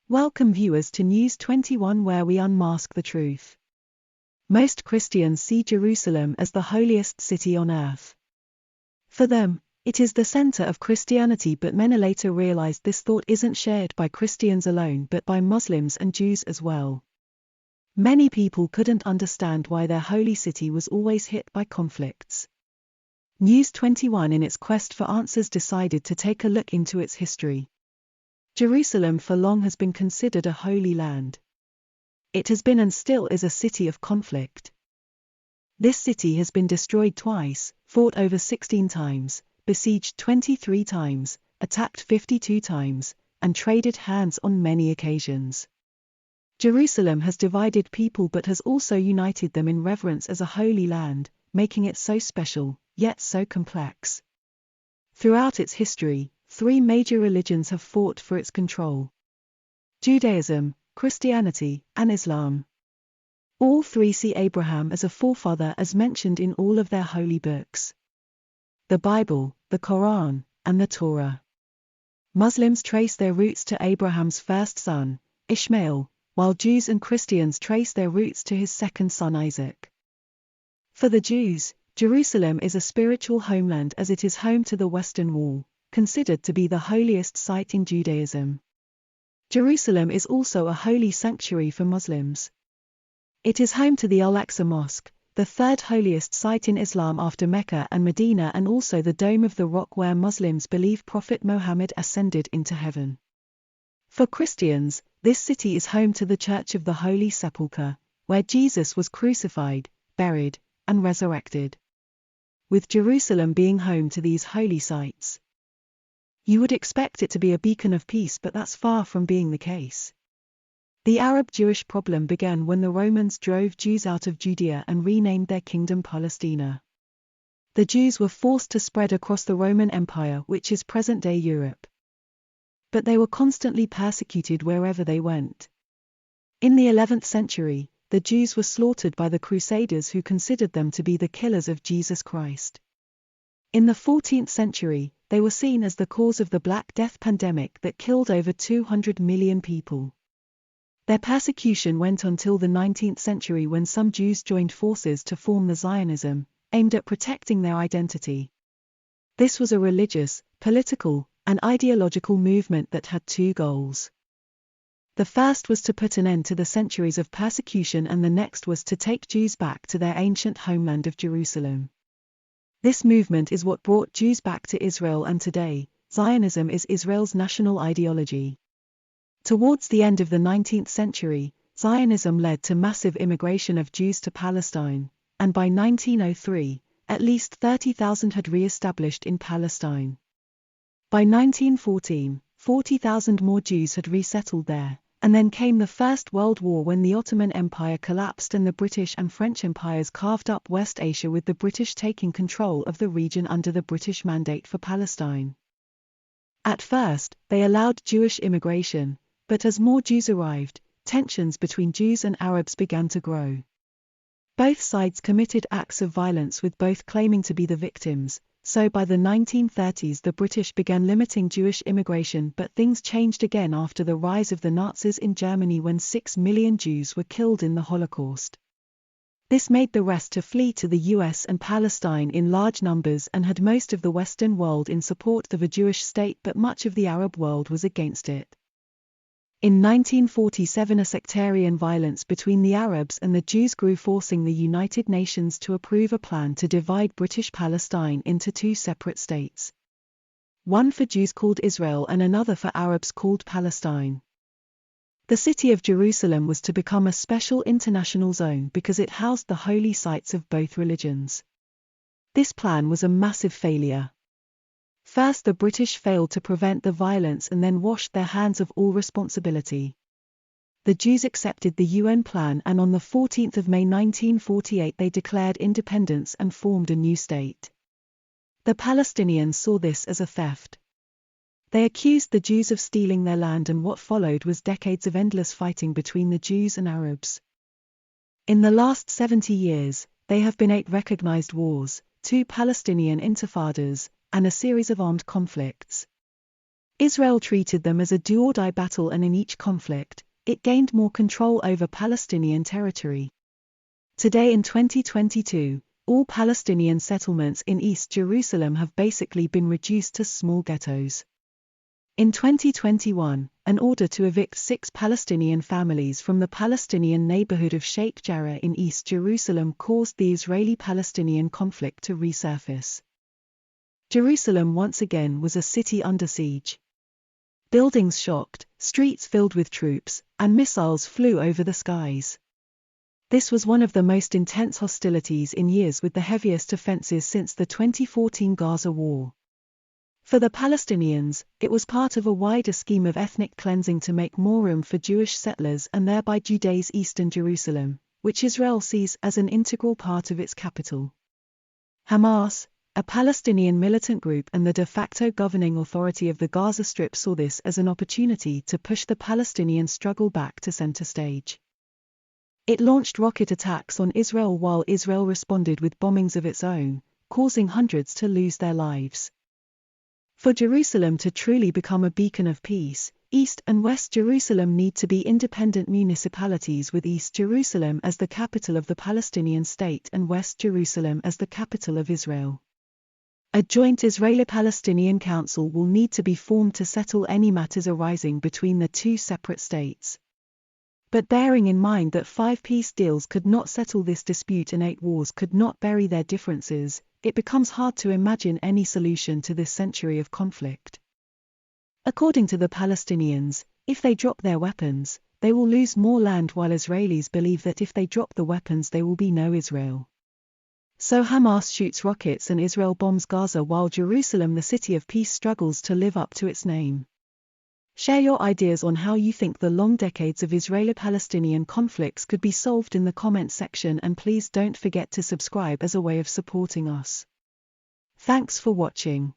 Welcome viewers to News 21, where we unmask the truth. Most Christians see Jerusalem as the holiest city on earth. For them, it is the center of Christianity, but many later realized this thought isn't shared by Christians alone but by Muslims and Jews as well. Many people couldn't understand why their holy city was always hit by conflicts. News 21, in its quest for answers, decided to take a look into its history. Jerusalem for long has been considered a holy land. It has been and still is a city of conflict. This city has been destroyed twice, fought over 16 times, besieged 23 times, attacked 52 times, and traded hands on many occasions. Jerusalem has divided people but has also united them in reverence as a holy land, making it so special, yet so complex. Throughout its history, three major religions have fought for its control: Judaism, Christianity, and Islam. All three see Abraham as a forefather, as mentioned in all of their holy books: the Bible, the Quran, and the Torah. Muslims trace their roots to Abraham's first son, Ishmael, while Jews and Christians trace their roots to his second son, Isaac. For the Jews, Jerusalem is a spiritual homeland, as it is home to the Western Wall, considered to be the holiest site in Judaism. Jerusalem is also a holy sanctuary for Muslims. It is home to the Al-Aqsa Mosque, the third holiest site in Islam after Mecca and Medina, and also the Dome of the Rock, where Muslims believe Prophet Muhammad ascended into heaven. For Christians, this city is home to the Church of the Holy Sepulchre, where Jesus was crucified, buried, and resurrected. With Jerusalem being home to these holy sites, you would expect it to be a beacon of peace, but that's far from being the case. The Arab-Jewish problem began when the Romans drove Jews out of Judea and renamed their kingdom Palestina. The Jews were forced to spread across the Roman Empire, which is present-day Europe. But they were constantly persecuted wherever they went. In the 11th century, the Jews were slaughtered by the Crusaders, who considered them to be the killers of Jesus Christ. In the 14th century, they were seen as the cause of the Black Death pandemic that killed over 200 million people. Their persecution went until the 19th century, when some Jews joined forces to form the Zionism, aimed at protecting their identity. This was a religious, political, and ideological movement that had two goals. The first was to put an end to the centuries of persecution, and the next was to take Jews back to their ancient homeland of Jerusalem. This movement is what brought Jews back to Israel, and today, Zionism is Israel's national ideology. Towards the end of the 19th century, Zionism led to massive immigration of Jews to Palestine, and by 1903, at least 30,000 had re-established in Palestine. By 1914, 40,000 more Jews had resettled there, and then came the First World War, when the Ottoman Empire collapsed and the British and French empires carved up West Asia, with the British taking control of the region under the British Mandate for Palestine. At first, they allowed Jewish immigration, but as more Jews arrived, tensions between Jews and Arabs began to grow. Both sides committed acts of violence, with both claiming to be the victims. So by the 1930s, the British began limiting Jewish immigration, but things changed again after the rise of the Nazis in Germany, when 6 million Jews were killed in the Holocaust. This made the rest to flee to the US and Palestine in large numbers, and had most of the Western world in support of a Jewish state, but much of the Arab world was against it. In 1947, a sectarian violence between the Arabs and the Jews grew, forcing the United Nations to approve a plan to divide British Palestine into two separate states. One for Jews called Israel and another for Arabs called Palestine. The city of Jerusalem was to become a special international zone because it housed the holy sites of both religions. This plan was a massive failure. First, the British failed to prevent the violence and then washed their hands of all responsibility. The Jews accepted the UN plan, and on the 14th of May 1948 they declared independence and formed a new state. The Palestinians saw this as a theft. They accused the Jews of stealing their land, and what followed was decades of endless fighting between the Jews and Arabs. In the last 70 years, there have been 8 recognized wars, 2 Palestinian intifadas, and a series of armed conflicts. Israel treated them as a do-or-die battle, and in each conflict, it gained more control over Palestinian territory. Today in 2022, all Palestinian settlements in East Jerusalem have basically been reduced to small ghettos. In 2021, an order to evict 6 Palestinian families from the Palestinian neighborhood of Sheikh Jarrah in East Jerusalem caused the Israeli-Palestinian conflict to resurface. Jerusalem once again was a city under siege. Buildings shocked, streets filled with troops, and missiles flew over the skies. This was one of the most intense hostilities in years, with the heaviest offensives since the 2014 Gaza war. For the Palestinians, it was part of a wider scheme of ethnic cleansing to make more room for Jewish settlers and thereby Judaize eastern Jerusalem, which Israel sees as an integral part of its capital. Hamas, a Palestinian militant group and the de facto governing authority of the Gaza Strip, saw this as an opportunity to push the Palestinian struggle back to center stage. It launched rocket attacks on Israel while Israel responded with bombings of its own, causing hundreds to lose their lives. For Jerusalem to truly become a beacon of peace, East and West Jerusalem need to be independent municipalities, with East Jerusalem as the capital of the Palestinian state and West Jerusalem as the capital of Israel. A joint Israeli-Palestinian council will need to be formed to settle any matters arising between the 2 separate states. But bearing in mind that 5 peace deals could not settle this dispute and 8 wars could not bury their differences, it becomes hard to imagine any solution to this century of conflict. According to the Palestinians, if they drop their weapons, they will lose more land, while Israelis believe that if they drop the weapons there will be no Israel. So Hamas shoots rockets and Israel bombs Gaza, while Jerusalem, the city of peace, struggles to live up to its name. Share your ideas on how you think the long decades of Israeli-Palestinian conflicts could be solved in the comments section, and please don't forget to subscribe as a way of supporting us. Thanks for watching.